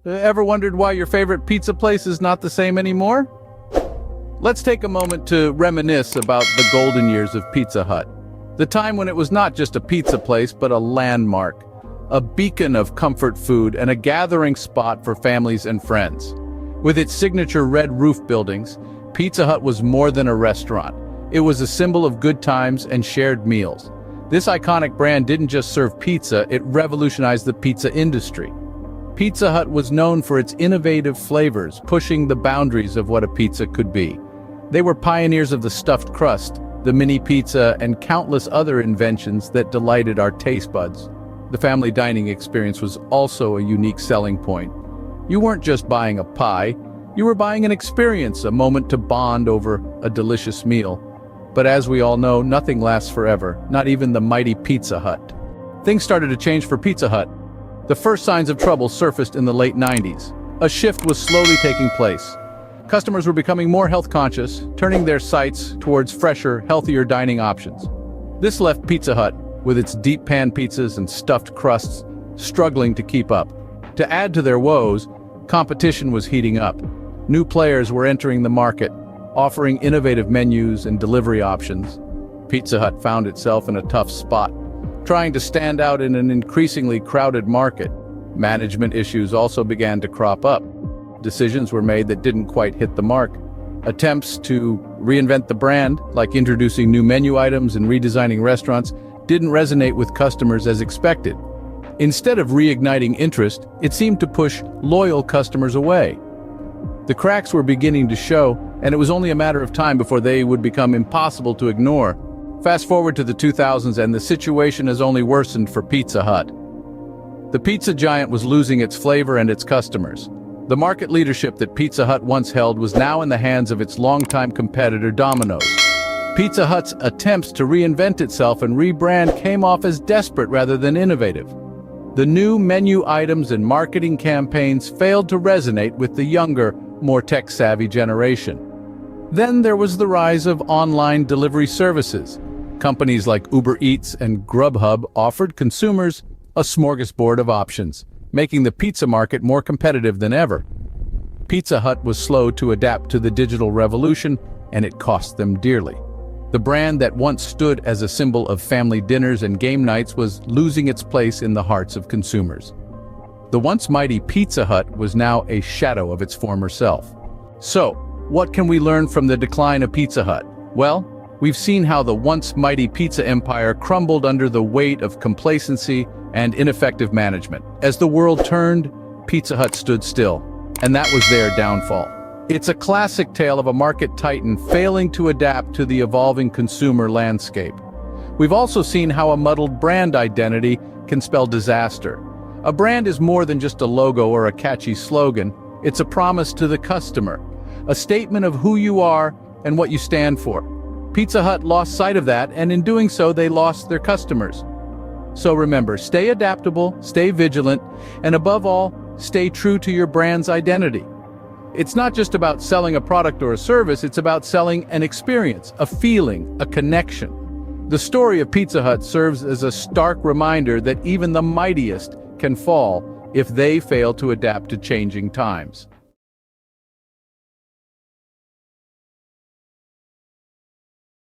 Ever wondered why your favorite pizza place is not the same anymore? Let's take a moment to reminisce about the golden years of Pizza Hut. The time when it was not just a pizza place, but a landmark, a beacon of comfort food and a gathering spot for families and friends. With its signature red roof buildings, Pizza Hut was more than a restaurant. It was a symbol of good times and shared meals. This iconic brand didn't just serve pizza, it revolutionized the pizza industry. Pizza Hut was known for its innovative flavors, pushing the boundaries of what a pizza could be. They were pioneers of the stuffed crust, the mini pizza, and countless other inventions that delighted our taste buds. The family dining experience was also a unique selling point. You weren't just buying a pie, you were buying an experience, a moment to bond over a delicious meal. But as we all know, nothing lasts forever, not even the mighty Pizza Hut. Things started to change for Pizza Hut. The first signs of trouble surfaced in the late 90s. A shift was slowly taking place. Customers were becoming more health conscious, turning their sights towards fresher, healthier dining options. This left Pizza Hut, with its deep pan pizzas and stuffed crusts, struggling to keep up. To add to their woes, competition was heating up. New players were entering the market, offering innovative menus and delivery options. Pizza Hut found itself in a tough spot, trying to stand out in an increasingly crowded market. Management issues also began to crop up. Decisions were made that didn't quite hit the mark. Attempts to reinvent the brand, like introducing new menu items and redesigning restaurants, didn't resonate with customers as expected. Instead of reigniting interest, it seemed to push loyal customers away. The cracks were beginning to show, and it was only a matter of time before they would become impossible to ignore. Fast forward to the 2000s and the situation has only worsened for Pizza Hut. The pizza giant was losing its flavor and its customers. The market leadership that Pizza Hut once held was now in the hands of its longtime competitor Domino's. Pizza Hut's attempts to reinvent itself and rebrand came off as desperate rather than innovative. The new menu items and marketing campaigns failed to resonate with the younger, more tech-savvy generation. Then there was the rise of online delivery services. Companies like Uber Eats and Grubhub offered consumers a smorgasbord of options, making the pizza market more competitive than ever. Pizza Hut was slow to adapt to the digital revolution, and it cost them dearly. The brand that once stood as a symbol of family dinners and game nights was losing its place in the hearts of consumers. The once mighty Pizza Hut was now a shadow of its former self. So, what can we learn from the decline of Pizza Hut? Well, we've seen how the once mighty pizza empire crumbled under the weight of complacency and ineffective management. As the world turned, Pizza Hut stood still, and that was their downfall. It's a classic tale of a market titan failing to adapt to the evolving consumer landscape. We've also seen how a muddled brand identity can spell disaster. A brand is more than just a logo or a catchy slogan. It's a promise to the customer, a statement of who you are and what you stand for. Pizza Hut lost sight of that, and in doing so, they lost their customers. So remember, stay adaptable, stay vigilant, and above all, stay true to your brand's identity. It's not just about selling a product or a service, it's about selling an experience, a feeling, a connection. The story of Pizza Hut serves as a stark reminder that even the mightiest can fall if they fail to adapt to changing times.